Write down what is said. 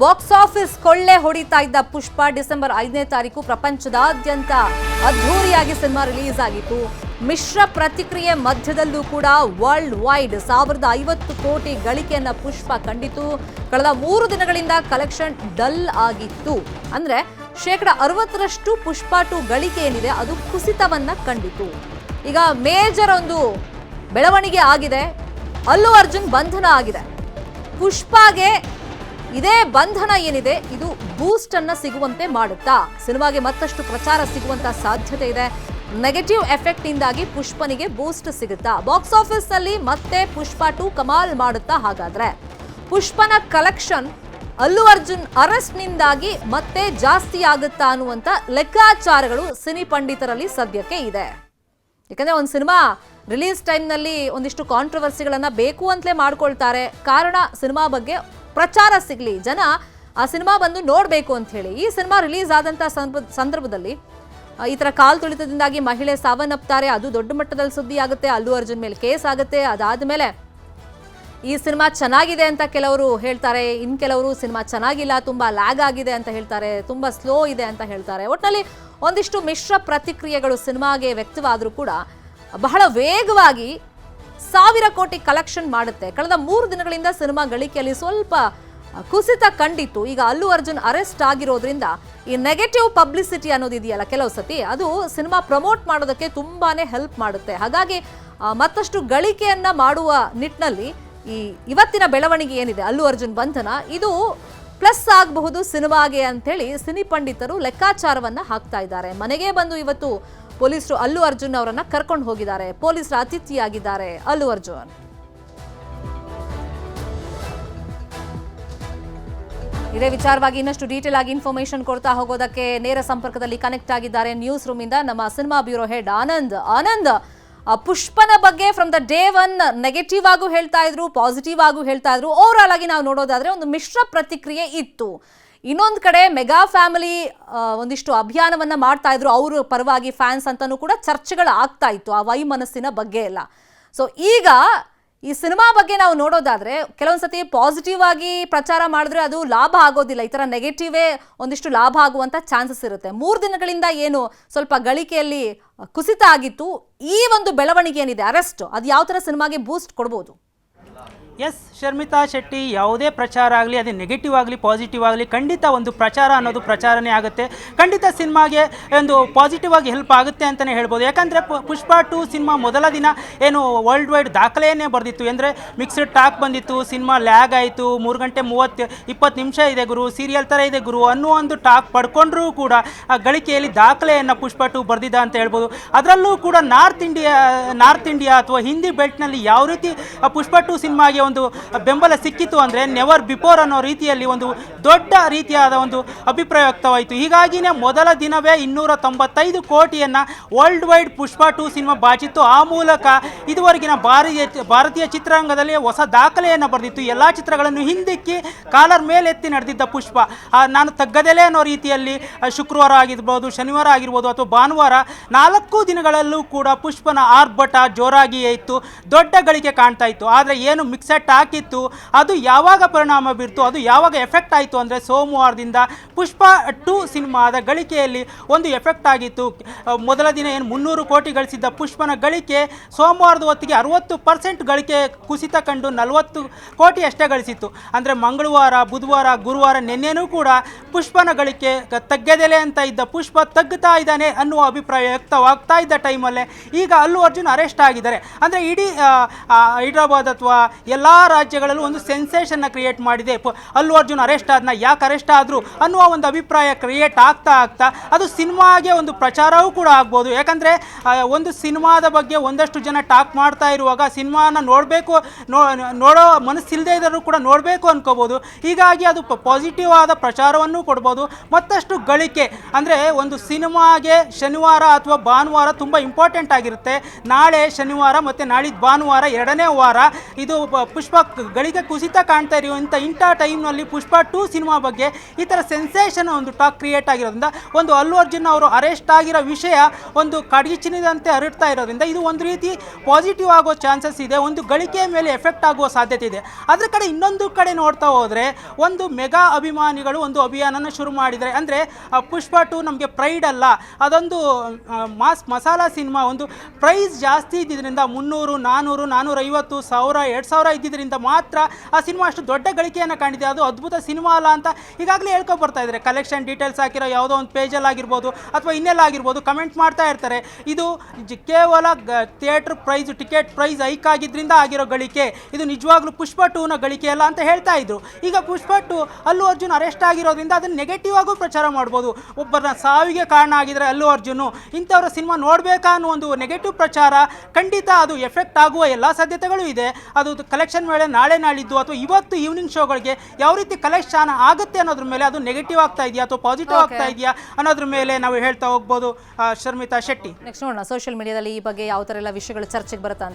Box office ಕೊಳ್ಳೆ ಹೊಡಿತಾ ಇದ್ದ ಪುಷ್ಪ ಡಿಸೆಂಬರ್ 5ನೇ ತಾರೀಕು ಪ್ರಪಂಚದಾದ್ಯಂತ ಅದ್ಧೂರಿಯಾಗಿ ಸಿನಿಮಾ ರಿಲೀಸ್ ಆಗಿತ್ತು. ಮಿಶ್ರ ಪ್ರತಿಕ್ರಿಯೆ ಮಧ್ಯದಲ್ಲೂ ಕೂಡ ವರ್ಲ್ಡ್ ವೈಡ್ 1050 ಕೋಟಿ ಗಳಿಕೆಯನ್ನ ಪುಷ್ಪ ಕಂಡಿತು. ಕಳೆದ 3 ದಿನಗಳಿಂದ ಕಲೆಕ್ಷನ್ ಡಲ್ ಆಗಿತ್ತು. ಅಂದ್ರೆ 60% ಪುಷ್ಪ 2 ಗಳಿಕೆ ಏನಿದೆ ಅದು ಕುಸಿತವನ್ನ ಕಂಡಿತು. ಈಗ ಮೇಜರ್ ಒಂದು ಬೆಳವಣಿಗೆ ಆಗಿದೆ. ಅಲ್ಲು ಅರ್ಜುನ್ ಬಂಧನ ಆಗಿದೆ. ಪುಷ್ಪಾಗೆ ಇದೇ ಬಂಧನ ಏನಿದೆ ಇದು ಬೂಸ್ಟ್ ಅನ್ನ ಸಿಗುವಂತೆ ಮಾಡುತ್ತಾ, ಸಿನಿಮಾಗೆ ಮತ್ತಷ್ಟು ಪ್ರಚಾರ ಸಿಗುವಂತ ಸಾಧ್ಯತೆ ಇದೆ. ನೆಗೆಟಿವ್ ಎಫೆಕ್ಟ್ ಇಂದಾಗಿ ಪುಷ್ಪನಿಗೆ ಬೂಸ್ಟ್ ಸಿಗುತ್ತಾ? ಬಾಕ್ಸ್ ಆಫೀಸ್ ನಲ್ಲಿ ಮತ್ತೆ ಪುಷ್ಪ 2 ಕಮಾಲ್ ಮಾಡುತ್ತಾ? ಹಾಗಾದ್ರೆ ಪುಷ್ಪನ ಕಲೆಕ್ಷನ್ ಅಲ್ಲು ಅರ್ಜುನ್ ಅರೆಸ್ಟ್ ನಿಂದಾಗಿ ಮತ್ತೆ ಜಾಸ್ತಿ ಆಗುತ್ತಾ ಅನ್ನುವಂತ ಲೆಕ್ಕಾಚಾರಗಳು ಸಿನಿ ಪಂಡಿತರಲ್ಲಿ ಸದ್ಯಕ್ಕೆ ಇದೆ. ಯಾಕಂದ್ರೆ ಒಂದು ಸಿನಿಮಾ ರಿಲೀಸ್ ಟೈಮ್ನಲ್ಲಿ ಒಂದಿಷ್ಟು ಕಾಂಟ್ರವರ್ಸಿಗಳನ್ನ ಬೇಕು ಅಂತಲೇ ಮಾಡ್ಕೊಳ್ತಾರೆ. ಕಾರಣ ಸಿನಿಮಾ ಬಗ್ಗೆ ಪ್ರಚಾರ ಸಿಗಲಿ, ಜನ ಆ ಸಿನಿಮಾ ಬಂದು ನೋಡಬೇಕು ಅಂತ ಹೇಳಿ. ಈ ಸಿನಿಮಾ ರಿಲೀಸ್ ಆದಂಥ ಸಂದರ್ಭದಲ್ಲಿ ಈ ಥರ ಕಾಲು ತುಳಿತದಿಂದಾಗಿ ಮಹಿಳೆ ಸಾವನ್ನಪ್ತಾರೆ, ಅದು ದೊಡ್ಡ ಮಟ್ಟದಲ್ಲಿ ಸುದ್ದಿ ಆಗುತ್ತೆ. ಅಲ್ಲು ಅರ್ಜುನ್ ಮೇಲೆ ಕೇಸ್ ಆಗುತ್ತೆ. ಅದಾದಮೇಲೆ ಈ ಸಿನಿಮಾ ಚೆನ್ನಾಗಿದೆ ಅಂತ ಕೆಲವರು ಹೇಳ್ತಾರೆ, ಇನ್ನು ಕೆಲವರು ಸಿನಿಮಾ ಚೆನ್ನಾಗಿಲ್ಲ, ತುಂಬ ಲ್ಯಾಗ್ ಆಗಿದೆ ಅಂತ ಹೇಳ್ತಾರೆ, ತುಂಬ ಸ್ಲೋ ಇದೆ ಅಂತ ಹೇಳ್ತಾರೆ. ಒಟ್ಟಿನಲ್ಲಿ ಒಂದಿಷ್ಟು ಮಿಶ್ರ ಪ್ರತಿಕ್ರಿಯೆಗಳು ಸಿನಿಮಾಗೆ ವ್ಯಕ್ತವಾದರೂ ಕೂಡ ಬಹಳ ವೇಗವಾಗಿ 1000 ಕೋಟಿ ಕಲೆಕ್ಷನ್ ಮಾಡುತ್ತೆ. ಕಳೆದ 3 ದಿನಗಳಿಂದ ಸಿನಿಮಾ ಗಳಿಕೆಯಲ್ಲಿ ಸ್ವಲ್ಪ ಕುಸಿತ ಕಂಡಿತ್ತು. ಈಗ ಅಲ್ಲು ಅರ್ಜುನ್ ಅರೆಸ್ಟ್ ಆಗಿರೋದ್ರಿಂದ ಈ ನೆಗೆಟಿವ್ ಪಬ್ಲಿಸಿಟಿ ಅನ್ನೋದಿದೆಯಲ್ಲ ಕೆಲವು ಸತಿ, ಅದು ಸಿನಿಮಾ ಪ್ರಮೋಟ್ ಮಾಡೋದಕ್ಕೆ ತುಂಬಾನೇ ಹೆಲ್ಪ್ ಮಾಡುತ್ತೆ. ಹಾಗಾಗಿ ಮತ್ತಷ್ಟು ಗಳಿಕೆಯನ್ನ ಮಾಡುವ ನಿಟ್ಟಿನಲ್ಲಿ ಈ ಇವತ್ತಿನ ಬೆಳವಣಿಗೆ ಏನಿದೆ ಅಲ್ಲು ಅರ್ಜುನ್ ಬಂಧನ, ಇದು ಪ್ಲಸ್ ಆಗಬಹುದು ಸಿನಿಮಾಗೆ ಅಂತೇಳಿ ಸಿನಿ ಪಂಡಿತರು ಲೆಕ್ಕಾಚಾರವನ್ನ ಹಾಕ್ತಾ ಇದ್ದಾರೆ. ಮನೆಗೆ ಬಂದು ಇವತ್ತು ಪೊಲೀಸರು ಅಲ್ಲು ಅರ್ಜುನ್ ಅವರನ್ನ ಕರ್ಕೊಂಡು ಹೋಗಿದ್ದಾರೆ. ಪೊಲೀಸರ ಅತಿಥಿಯಾಗಿದ್ದಾರೆ ಅಲ್ಲು ಅರ್ಜುನ್. ಇದೇ ವಿಚಾರವಾಗಿ ಇನ್ನಷ್ಟು ಡೀಟೇಲ್ ಆಗಿ ಇನ್ಫಾರ್ಮೇಶನ್ ಕೊಡ್ತಾ ಹೋಗೋದಕ್ಕೆ ನೇರ ಸಂಪರ್ಕದಲ್ಲಿ ಕನೆಕ್ಟ್ ಆಗಿದ್ದಾರೆ ನ್ಯೂಸ್ ರೂಮ್ ಇಂದ ನಮ್ಮ ಸಿನಿಮಾ ಬ್ಯೂರೋ ಹೆಡ್ ಆನಂದ್. ಪುಷ್ಪನ ಬಗ್ಗೆ ಫ್ರಮ್ ದ ಡೇ 1 ನೆಗೆಟಿವ್ ಆಗೂ ಹೇಳ್ತಾ ಇದ್ರು, ಪಾಸಿಟಿವ್ ಆಗೂ ಹೇಳ್ತಾ ಇದ್ರು. ಓವರ್ ಆಲ್ ಆಗಿ ನಾವು ನೋಡೋದಾದ್ರೆ ಒಂದು ಮಿಶ್ರ ಪ್ರತಿಕ್ರಿಯೆ ಇತ್ತು. ಇನ್ನೊಂದು ಕಡೆ ಮೆಗಾ ಫ್ಯಾಮಿಲಿ ಒಂದಿಷ್ಟು ಅಭಿಯಾನವನ್ನ ಮಾಡ್ತಾ ಇದ್ರು, ಅವರು ಪರವಾಗಿ ಫ್ಯಾನ್ಸ್ ಅಂತಾನೂ ಕೂಡ ಚರ್ಚೆಗಳು ಆಗ್ತಾ ಇತ್ತು ಆ ವೈಮನಸ್ಸಿನ ಬಗ್ಗೆ ಎಲ್ಲ. ಸೊ ಈಗ ಈ ಸಿನಿಮಾ ಬಗ್ಗೆ ನಾವು ನೋಡೋದಾದ್ರೆ ಕೆಲವೊಂದ್ಸತಿ ಪಾಸಿಟಿವ್ ಆಗಿ ಪ್ರಚಾರ ಮಾಡಿದ್ರೆ ಅದು ಲಾಭ ಆಗೋದಿಲ್ಲ. ಈ ಥರ ನೆಗೆಟಿವೇ ಒಂದಿಷ್ಟು ಲಾಭ ಆಗುವಂಥ ಚಾನ್ಸಸ್ ಇರುತ್ತೆ. 3 ದಿನಗಳಿಂದ ಏನು ಸ್ವಲ್ಪ ಗಳಿಕೆಯಲ್ಲಿ ಕುಸಿತ ಆಗಿತ್ತು, ಈ ಒಂದು ಬೆಳವಣಿಗೆ ಏನಿದೆ ಅರೆಸ್ಟ್, ಅದು ಯಾವ ಥರ ಸಿನಿಮಾಗೆ ಬೂಸ್ಟ್ ಕೊಡ್ಬೋದು? ಎಸ್ ಶರ್ಮಿತಾ ಶೆಟ್ಟಿ, ಯಾವುದೇ ಪ್ರಚಾರ ಆಗಲಿ ಅದು ನೆಗೆಟಿವ್ ಆಗಲಿ ಪಾಸಿಟಿವ್ ಆಗಲಿ, ಖಂಡಿತ ಒಂದು ಪ್ರಚಾರ ಅನ್ನೋದು ಪ್ರಚಾರನೇ ಆಗುತ್ತೆ. ಖಂಡಿತ ಸಿನಿಮಾಗೆ ಒಂದು ಪಾಸಿಟಿವ್ ಆಗಿ ಹೆಲ್ಪ್ ಆಗುತ್ತೆ ಅಂತಲೇ ಹೇಳ್ಬೋದು. ಯಾಕಂದರೆ ಪುಷ್ಪ 2 ಸಿನಿಮಾ ಮೊದಲ ದಿನ ಏನು ವರ್ಲ್ಡ್ ವೈಡ್ ದಾಖಲೆಯನ್ನೇ ಬರೆದಿತ್ತು. ಅಂದರೆ ಮಿಕ್ಸ್ಡ್ ಟಾಕ್ ಬಂದಿತ್ತು, ಸಿನಿಮಾ ಲ್ಯಾಗ್ ಆಯಿತು, 3 ಗಂಟೆ 20 ನಿಮಿಷ ಇದೆ ಗುರು, ಸೀರಿಯಲ್ ಥರ ಇದೆ ಗುರು ಅನ್ನೋ ಒಂದು ಟಾಕ್ ಪಡ್ಕೊಂಡ್ರೂ ಕೂಡ ಆ ಗಳಿಕೆಯಲ್ಲಿ ದಾಖಲೆಯನ್ನು ಪುಷ್ಪ 2 ಬರೆದಿದ್ದ ಅಂತ ಹೇಳ್ಬೋದು. ಅದರಲ್ಲೂ ಕೂಡ ನಾರ್ತ್ ಇಂಡಿಯಾ ಅಥವಾ ಹಿಂದಿ ಬೆಲ್ಟ್ನಲ್ಲಿ ಯಾವ ರೀತಿ ಪುಷ್ಪ 2 ಸಿನಿಮಾಗೆ ಒಂದು ಬೆಂಬಲ ಸಿಕ್ಕಿತು ಅಂದರೆ ನೆವರ್ ಬಿಫೋರ್ ಅನ್ನೋ ರೀತಿಯಲ್ಲಿ ಒಂದು ದೊಡ್ಡ ರೀತಿಯಾದ ಒಂದು ಅಭಿಪ್ರಾಯ ವ್ಯಕ್ತವಾಯಿತು. ಹೀಗಾಗಿನೇ ಮೊದಲ ದಿನವೇ 295 ಕೋಟಿಯನ್ನು ವರ್ಲ್ಡ್ ವೈಡ್ ಪುಷ್ಪ 2 ಸಿನಿಮಾ ಬಾಚಿತ್ತು. ಆ ಮೂಲಕ ಇದುವರೆಗಿನ ಭಾರತೀಯ ಚಿತ್ರರಂಗದಲ್ಲಿ ಹೊಸ ದಾಖಲೆಯನ್ನು ಬರೆದಿತ್ತು. ಎಲ್ಲ ಚಿತ್ರಗಳನ್ನು ಹಿಂದಿಕ್ಕಿ ಕಾಲರ್ ಮೇಲೆತ್ತಿ ನಡೆದಿದ್ದ ಪುಷ್ಪ ನಾನು ತಗ್ಗದೆಲೆ ಅನ್ನೋ ರೀತಿಯಲ್ಲಿ ಶುಕ್ರವಾರ ಆಗಿರ್ಬೋದು, ಶನಿವಾರ ಆಗಿರ್ಬೋದು ಅಥವಾ ಭಾನುವಾರ 4 ದಿನಗಳಲ್ಲೂ ಕೂಡ ಪುಷ್ಪನ ಆರ್ಭಟ ಜೋರಾಗಿಯೇ ಇತ್ತು, ದೊಡ್ಡ ಗಳಿಕೆ ಕಾಣ್ತಾ ಇತ್ತು. ಆದರೆ ಏನು ಮಿಕ್ಸೆಟ್ ಹಾಕಿತ್ತು ಅದು ಯಾವಾಗ ಪರಿಣಾಮ ಬೀರ್ತು, ಅದು ಯಾವಾಗ ಎಫೆಕ್ಟ್ ಆಯಿತು ಅಂದರೆ ಸೋಮವಾರದಿಂದ ಪುಷ್ಪ 2 ಸಿನಿಮಾದ ಗಳಿಕೆಯಲ್ಲಿ ಒಂದು ಎಫೆಕ್ಟ್ ಆಗಿತ್ತು. ಮೊದಲ ದಿನ ಏನು 300 ಕೋಟಿ ಗಳಿಸಿದ್ದ ಪುಷ್ಪನ ಗಳಿಕೆ ಸೋಮವಾರದ ಹೊತ್ತಿಗೆ 60% ಗಳಿಕೆ ಕುಸಿತ ಕಂಡು 40 ಕೋಟಿ ಅಷ್ಟೇ ಗಳಿಸಿತ್ತು. ಅಂದರೆ ಮಂಗಳವಾರ, ಬುಧವಾರ, ಗುರುವಾರ, ನಿನ್ನೆನೂ ಕೂಡ ಪುಷ್ಪನ ಗಳಿಕೆ ತಗ್ಗದೆಲೆ ಅಂತ ಇದ್ದ ಪುಷ್ಪ ತಗ್ಗುತ್ತಾ ಇದ್ದಾನೆ ಅನ್ನುವ ಅಭಿಪ್ರಾಯ ವ್ಯಕ್ತವಾಗ್ತಾ ಇದ್ದ ಟೈಮಲ್ಲೇ ಈಗ ಅಲ್ಲು ಅರ್ಜುನ್ ಅರೆಸ್ಟ್ ಆಗಿದ್ದಾರೆ. ಅಂದರೆ ಇಡೀ ಹೈದರಾಬಾದ್ ಅಥವಾ ಎಲ್ಲ ರಾಜ್ಯಗಳಲ್ಲೂ ಒಂದು ಸೆನ್ಸೇಷನ್ನ ಕ್ರಿಯೇಟ್ ಮಾಡಿದೆ. ಅಲ್ಲು ಅರ್ಜುನ್ ಅರೆಸ್ಟ್ ಆದ್ನ, ಯಾಕೆ ಅರೆಸ್ಟ್ ಆದರು ಅನ್ನುವ ಒಂದು ಅಭಿಪ್ರಾಯ ಕ್ರಿಯೇಟ್ ಆಗ್ತಾ ಅದು ಸಿನಿಮಾಗೆ ಒಂದು ಪ್ರಚಾರವೂ ಕೂಡ ಆಗ್ಬೋದು. ಯಾಕಂದರೆ ಒಂದು ಸಿನಿಮಾದ ಬಗ್ಗೆ ಒಂದಷ್ಟು ಜನ ಟಾಕ್ ಮಾಡ್ತಾ ಇರುವಾಗ ಸಿನಿಮಾನ ನೋಡೋ ಮನಸ್ಸಿಲ್ಲದೆ ಇದ್ದರೂ ಕೂಡ ನೋಡಬೇಕು ಅನ್ಕೋಬೋದು. ಹೀಗಾಗಿ ಅದು ಪಾಸಿಟಿವ್ ಆದ ಪ್ರಚಾರವನ್ನು ಕೊಡ್ಬೋದು. ಮತ್ತಷ್ಟು ಗಳಿಕೆ ಅಂದರೆ ಒಂದು ಸಿನಿಮಾಗೆ ಶನಿವಾರ ಅಥವಾ ಭಾನುವಾರ ತುಂಬ ಇಂಪಾರ್ಟೆಂಟ್ ಆಗಿರುತ್ತೆ. ನಾಳೆ ಶನಿವಾರ ಮತ್ತು ನಾಳಿದ್ದು ಭಾನುವಾರ 2ನೇ ವಾರ ಇದು ಪುಷ್ಪ ಗಳಿಗೆ ಕುಸಿತ ಕಾಣ್ತಾ ಇರುವಂಥ ಇಂಥ ಟೈಮ್ನಲ್ಲಿ ಪುಷ್ಪ 2 ಸಿನಿಮಾ ಬಗ್ಗೆ ಈ ಥರ ಸೆನ್ಸೇಷನ್ ಒಂದು ಟಾಕ್ ಕ್ರಿಯೇಟ್ ಆಗಿರೋದ್ರಿಂದ ಒಂದು ಅಲ್ಲು ಅರ್ಜುನ್ ಅವರು ಅರೆಸ್ಟ್ ಆಗಿರೋ ವಿಷಯ ಒಂದು ಕಡಗಿಚಿನದಂತೆ ಹರಡ್ತಾ ಇರೋದ್ರಿಂದ ಇದು ಒಂದು ರೀತಿ ಪಾಸಿಟಿವ್ ಆಗೋ ಚಾನ್ಸಸ್ ಇದೆ, ಒಂದು ಗಳಿಕೆ ಮೇಲೆ ಎಫೆಕ್ಟ್ ಆಗುವ ಸಾಧ್ಯತೆ ಇದೆ. ಅದ್ರ ಕಡೆ ಇನ್ನೊಂದು ಕಡೆ ನೋಡ್ತಾ ಹೋದರೆ ಒಂದು ಮೆಗಾ ಅಭಿಮಾನಿಗಳು ಒಂದು ಅಭಿಯಾನನ ಶುರು ಮಾಡಿದ್ದಾರೆ. ಅಂದರೆ ಪುಷ್ಪ 2 ನಮಗೆ ಪ್ರೈಡ್ ಅಲ್ಲ, ಅದೊಂದು ಮಸಾಲಾ ಸಿನಿಮಾ, ಒಂದು ಪ್ರೈಸ್ ಜಾಸ್ತಿ ಇದ್ದಿದ್ದರಿಂದ 300, 400, 450, 1000, 2000 ಇದ್ದಿದ್ದರಿಂದ ಮಾತ್ರ ಆ ಸಿನಿಮಾ ಅಷ್ಟು ದೊಡ್ಡ ಗಳಿಕೆಯನ್ನು ಕಂಡಿದೆ, ಅದು ಅದ್ಭುತ ಸಿನಿಮಾ ಅಲ್ಲ ಅಂತ ಈಗಾಗಲೇ ಹೇಳ್ಕೊ ಬರ್ತಾ ಇದ್ದಾರೆ. ಕಲೆಕ್ಷನ್ ಡೀಟೇಲ್ಸ್ ಹಾಕಿರೋ ಯಾವುದೋ ಒಂದು ಪೇಜಲ್ಲಿ ಆಗಿರ್ಬೋದು ಅಥವಾ ಇನ್ನೆಲ್ಲ ಆಗಿರ್ಬೋದು ಕಮೆಂಟ್ ಮಾಡ್ತಾ ಇರ್ತಾರೆ. ಇದು ಕೇವಲ theatre price, ticket price hike ಆಗಿದ್ದರಿಂದ ಆಗಿರೋ ಗಳಿಕೆ, ಇದು ನಿಜವಾಗ್ಲೂ ಪುಷ್ಪ 2ನ ಗಳಿಕೆ ಅಲ್ಲ ಅಂತ ಹೇಳ್ತಾ ಇದ್ರು. ಈಗ ಪುಷ್ಪ 2 ಅಲ್ಲು ಅರ್ಜುನ್ ಅರೆಸ್ಟ್ ಆಗಿರೋದ್ರಿಂದ ಅದನ್ನು ನೆಗೆಟಿವ್ ಆಗು ಪ್ರಚಾರ ಮಾಡ್ಬೋದು. ಒಬ್ಬರ ಸಾವಿಗೆ ಕಾರಣ ಆಗಿದ್ರೆ ಅಲ್ಲು ಅರ್ಜುನ್, ಇಂಥವ್ರ ಸಿನಿಮಾ ನೋಡಬೇಕಾ ಅನ್ನೋ ಒಂದು ನೆಗೆಟಿವ್ ಪ್ರಚಾರ ಖಂಡಿತ ಅದು ಎಫೆಕ್ಟ್ ಆಗುವ ಎಲ್ಲ ಸಾಧ್ಯತೆಗಳು ಇದೆ. ಅದು ಕಲೆಕ್ಷನ್ ಮೇಲೆ ನಾಳೆ ನಾಳಿದ್ದು ಅಥವಾ ಇವತ್ತು ಈವ್ನಿಂಗ್ ಶೋಗಳಿಗೆ ಯಾವ ರೀತಿ ಕಲೆಕ್ಷನ್ ಆಗುತ್ತೆ ಅನ್ನೋದ್ರ ಮೇಲೆ ಅದು ನೆಗೆಟಿವ್ ಆಗ್ತಾ ಇದೆಯಾ ಅಥವಾ ಪಾಸಿಟಿವ್ ಆಗ್ತಾ ಇದೆಯಾ ಅನ್ನೋದ್ರ ಮೇಲೆ ನಾವು ಹೇಳ್ತಾ ಹೋಗ್ಬೋದು. ಶರ್ಮಿತಾ ಶೆಟ್ಟಿ, ನೆಕ್ಸ್ಟ್ ನೋಡೋಣ ಸೋಷಿಯಲ್ ಮೀಡಿಯಾದಲ್ಲಿ ಈ ಬಗ್ಗೆ ಯಾವ ಥರ ಎಲ್ಲ ವಿಷಯಗಳು ಚರ್ಚೆಗೆ ಬರುತ್ತಾ ಅಂತ.